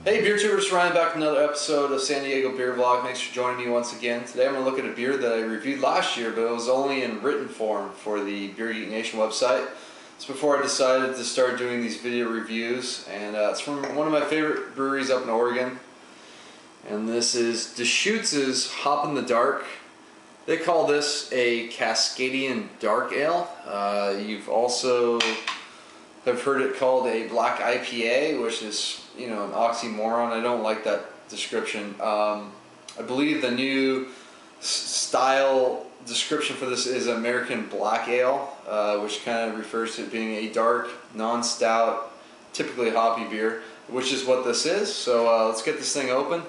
Hey beer tubers, Ryan back with another episode of San Diego Beer Vlog. Thanks for joining me once again. Today I'm going to look at a beer that I reviewed last year, but it was only in written form for the Beer Geek Nation website. It's before I decided to start doing these video reviews, and it's from one of my favorite breweries up in Oregon. And this is Deschutes' Hop in the Dark. They call this a Cascadian Dark Ale. You've also have heard it called a black IPA, which is, you know, an oxymoron. I don't like that description. I believe the new style description for this is American Black Ale, which kind of refers to it being a dark, non-stout, typically hoppy beer, which is what this is. So let's get this thing open.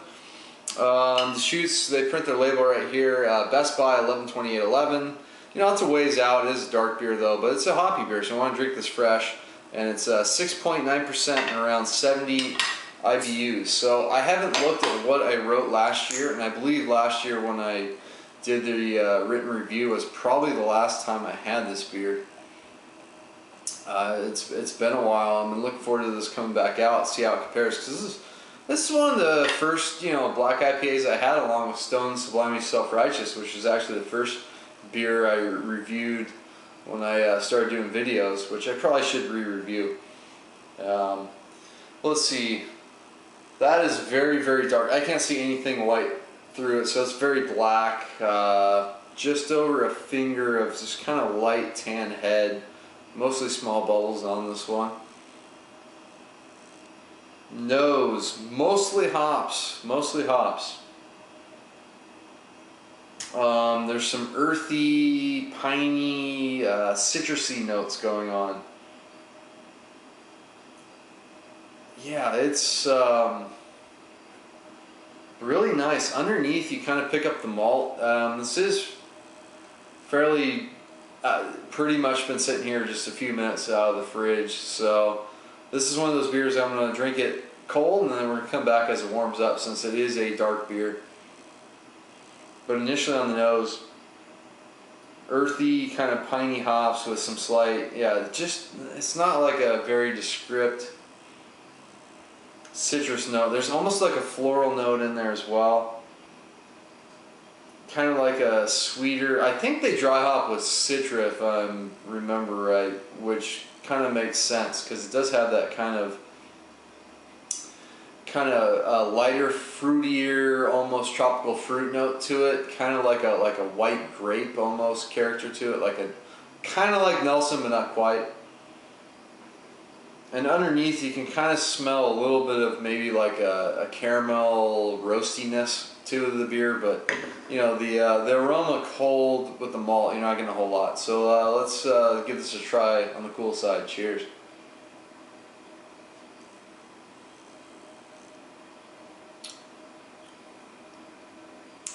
Deschutes, they print their label right here, Best Buy 11/28/11. You know, it's a ways out. It is a dark beer though, but it's a hoppy beer, so I want to drink this fresh. And it's 6.9% and around 70 IBUs. So I haven't looked at what I wrote last year, and I believe last year when I did the written review was probably the last time I had this beer. It's been a while. I'm looking forward to this coming back out, see how it compares, because this is one of the first, you know, black IPAs I had, along with Stone Sublimely Self-Righteous, which is actually the first beer I reviewed when I started doing videos, which I probably should re-review. Let's see. That is very, very dark. I can't see anything white through it, so it's very black. Just over a finger of just kind of light tan head. Mostly small bubbles on this one. Nose, mostly hops. Mostly hops. There's some earthy, piney, citrusy notes going on. Yeah, it's really nice. Underneath you kind of pick up the malt. This is fairly, pretty much been sitting here just a few minutes out of the fridge. So this is one of those beers I'm going to drink it cold, and then we're going to come back as it warms up, since it is a dark beer. But initially on the nose, earthy, kind of piney hops with some slight, yeah, just, it's not like a very descript citrus note. There's almost like a floral note in there as well. Kind of like a sweeter, I think they dry hop with Citra if I remember right, which kind of makes sense because it does have that kind of lighter, fruitier, almost tropical fruit note to it. Kind of like a white grape almost character to it, like a kind of like Nelson, but not quite. And underneath, you can kind of smell a little bit of maybe like a caramel roastiness to the beer, but you know the aroma cold with the malt, you're not getting a whole lot. So let's give this a try on the cool side. Cheers.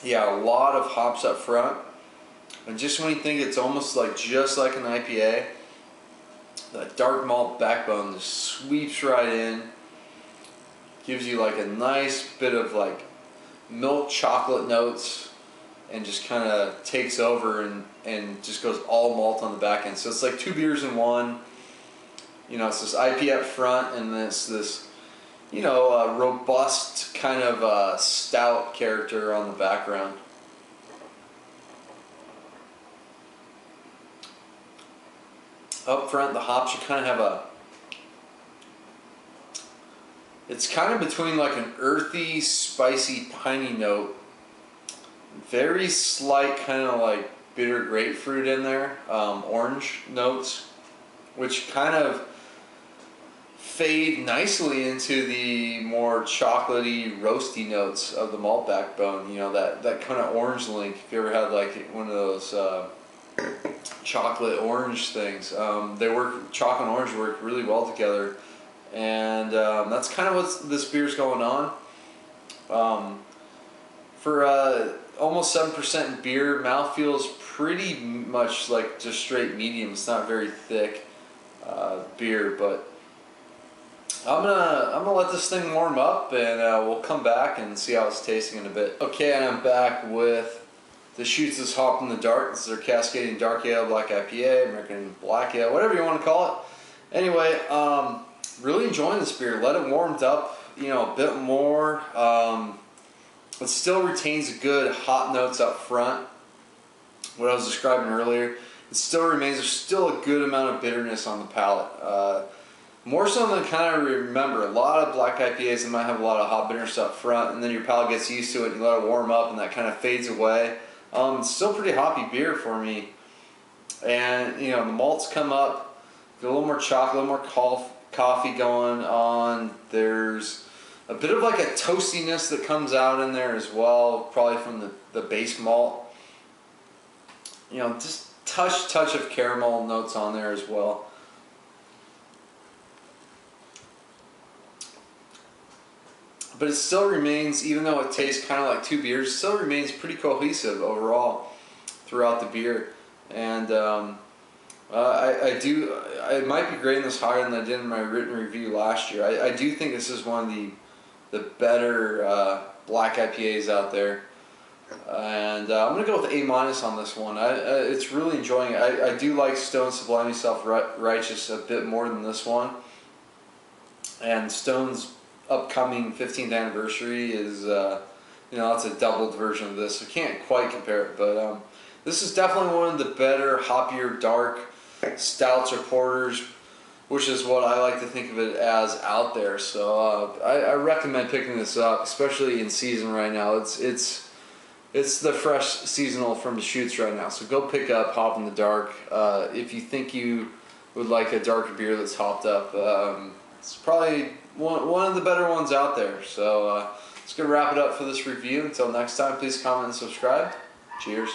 Yeah, a lot of hops up front, and just when you think it's almost like just like an IPA, that dark malt backbone just sweeps right in, gives you like a nice bit of like milk chocolate notes, and just kind of takes over and just goes all malt on the back end. So it's like two beers in one. You know, it's this IPA up front, and this you know, robust kind of stout character on the background. Up front, the hops, you kind of have it's kind of between like an earthy, spicy, piney note. Very slight kind of like bitter grapefruit in there, orange notes, which kind of fade nicely into the more chocolatey, roasty notes of the malt backbone. You know, that kind of orange link. If you ever had like one of those chocolate orange things, chocolate and orange work really well together, and that's kind of what this beer's going on. For almost 7% beer, mouthfeel's pretty much like just straight medium. It's not very thick beer, but I'm gonna let this thing warm up, and we'll come back and see how it's tasting in a bit. Okay, and I'm back with Deschutes' Hop in the Dark. This is their Cascadian Dark Ale, Black IPA, American Black Ale, whatever you want to call it. Anyway, really enjoying this beer. Let it warmed up a bit more. It still retains good hot notes up front. What I was describing earlier, it still remains. There's still a good amount of bitterness on the palate. More so than kind of remember. A lot of black IPAs that might have a lot of hot bitterness up front, and then your palate gets used to it, and you let it warm up, and that kind of fades away. It's still pretty hoppy beer for me. And the malts come up, get a little more chocolate, a little more coffee going on. There's a bit of like a toastiness that comes out in there as well, probably from the base malt. Just touch of caramel notes on there as well. But it still remains, even though it tastes kind of like two beers, it still remains pretty cohesive overall throughout the beer. And I might be grading this higher than I did in my written review last year. I do think this is one of the better black IPAs out there. And I'm going to go with A- on this one. It's really enjoying it. I do like Stone's Sublime Self-Righteous a bit more than this one. And Stone's upcoming 15th anniversary is, it's a doubled version of this. So can't quite compare it, but this is definitely one of the better, hoppier, dark stouts or porters, which is what I like to think of it as out there. So I recommend picking this up, especially in season right now. It's the fresh seasonal from Deschutes right now. So go pick up Hop in the Dark if you think you would like a darker beer that's hopped up. It's probably one of the better ones out there. So let's go wrap it up for this review. Until next time, please comment and subscribe. Cheers.